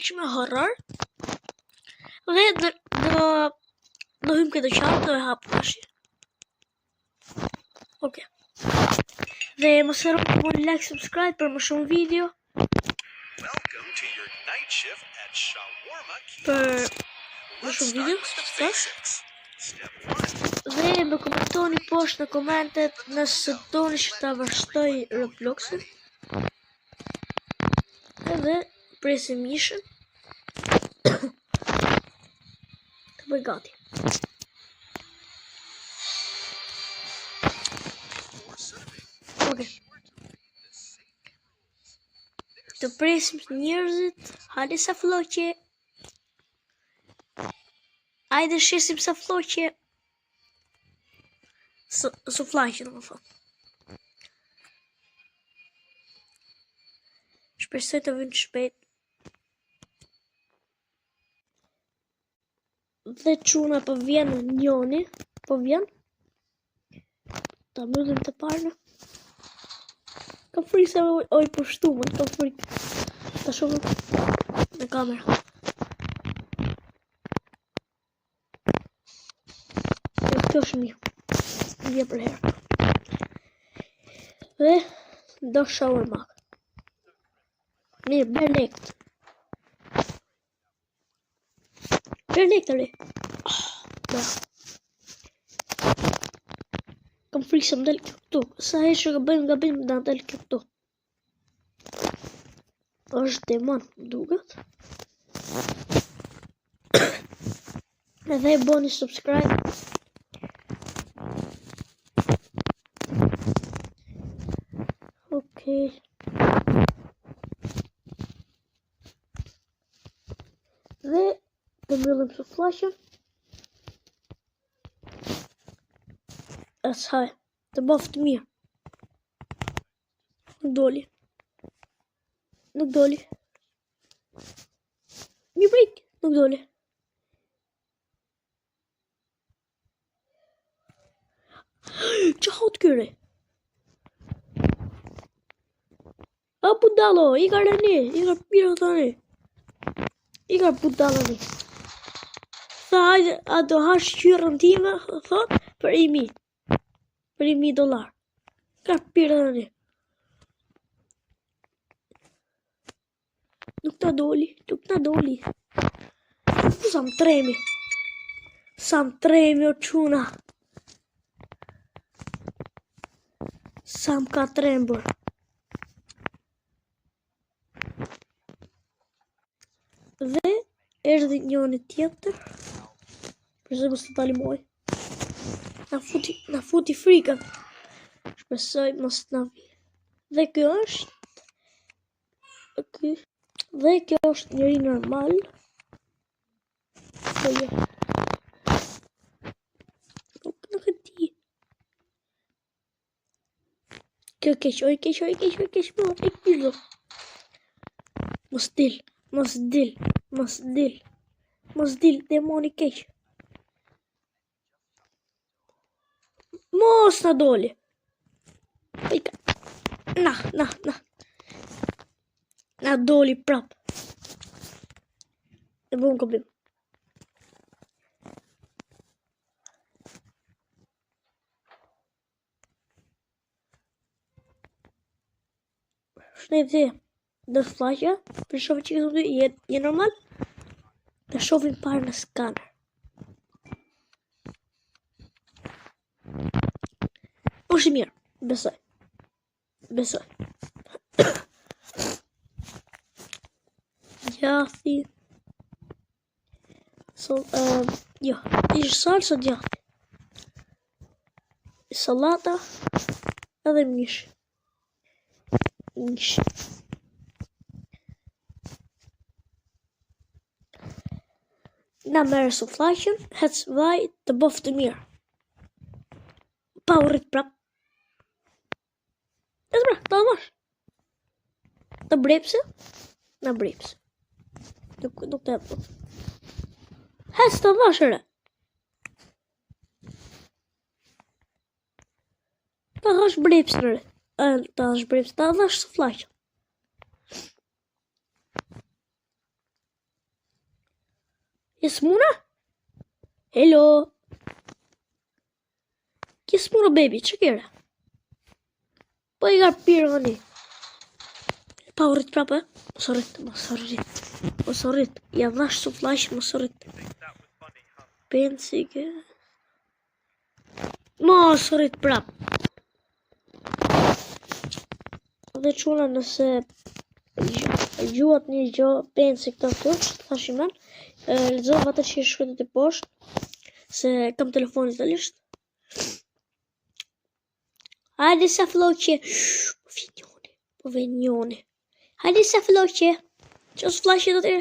Shumë horror. Dhe do hym këtë qartë do e hap tash. Okej. Dhe mos harroni të bëni like, subscribe për më shumë video. Për më shumë video, tash. Dhe më komentoni poshtë në komentet nëse doni që ta vazhdoj Robloxin. Edhe presim mishën. Të bëj gati. Okej. Të presim njerëzit. Hajde sa floqe. Hajde shesim sa floqe. Su flaqe në më thonë. Shpresoj të vinë shpejt. Dhe çuna po vjen njoni. Po vjen. Ta mbyllim të parën. Kam frikë se oj po shtumen, kam frikë. Ta shohim në kamerë. Kjo është mirë. Vje për herë. Dhe do shawarma. Mirë, bërë lekt. Bërë lekt të re. Kam frikë se më delë kjo këtu. Sa heshë që bëjmë gabim da delë kjo këtu. është demon, duket. Edhe bëni subscribe. Okej. Dhe të mbyllim së flashën. Haj, të baftë mirë. Nuk doli. Nuk doli. Mi break, nuk doli. Qa hot kyre? A budalo, i ka rëni, i ka pira të rëni. I ka budalo një. Tha, a do hash qyrën time, thot, për $1.000. Për $1.000. Ka pira të rëni. Nuk ta doli, nuk ta doli. Sa më tremi. Sa më tremi o quna. Sa më ka trembur. Dhe erdhi njëri tjetër. Përse mos të talimoj. Na futi frikën. Shpresoj mos na vi. Dhe kjo është. Dhe kjo është njëri normal. Po jo. Nuk e di. Kjo keq, oj keq. Mos dil, demoni keq. Mos na doli. Na. Na doli prap. E bëm gabim. Shnej dhe flashja, për shofi që këtë je normal, dhe shofin parë në skaner. Është mirë, besoj. Djathi. Jo, ishë salsa djathi. Salata edhe mish. Na merë su flashën, hec vaj të bof të mirë. Pa u rrit prap. E zbra, ta vash. Të brepse? Na brepse. Nuk të e po. Hec të vash ere. Ta vash brepse ere. Ta vash brepse, ta vash su flashën. Jes muna? Hello? Jes muna, baby, që kere? Po I ka pirë një. Pa u rrit prapë, mos u rrit. Ja dhash su flash, mos u rrit. Pensi ke... Mos u rrit prapë. Dhe quna nëse gjuat një gjo pensi këto të thashimen, lexova atë që shkruajtë të poshtë, se kam telefonit të lisht. Hajde sa floqe. Po venjoni. Hajde sa floqe. Që së flashit atë?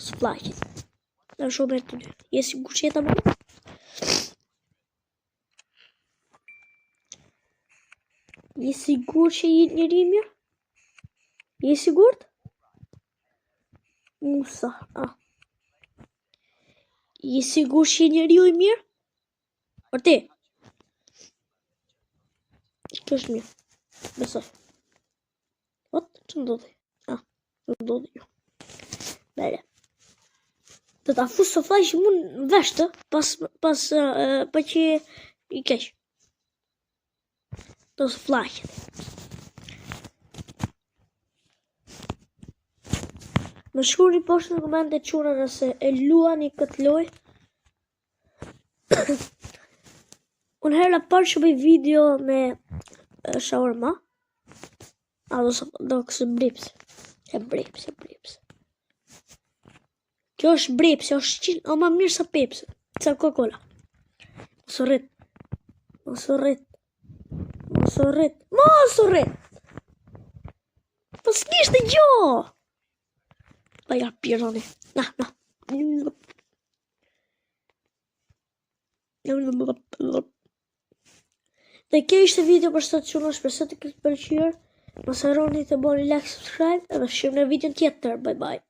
Së flashit. Në shumë e të dy. Je sigur që jeta më? Je sigur që jetë njëri mirë? Je sigur? Musa. Je sigur që jetë njëri i mirë? Por ti? Kjo është mirë. Besoj. Që ndodhi? Që ndodhi jo. Bere. Të ta fusë së flash mund në veshtë, pa që I kesh. Të së flashit. Më shkruani poshtë në komente qura nëse e luani këtë loj. Unë herë la parë që bëj video me shawarma. Do kësë brips. E brips. Kjo është brips, është qinë, o ma mirë sa pips. Sa Coca-Cola. Mos u rrit. Po s'kishte gjo. Pa ja pironi. Na. Dhe kjo ishte video për sot quna, shpresoj të këtë pëlqyer. Mos harroni të bëni like, subscribe, edhe shihemi në video tjetër. Bye bye.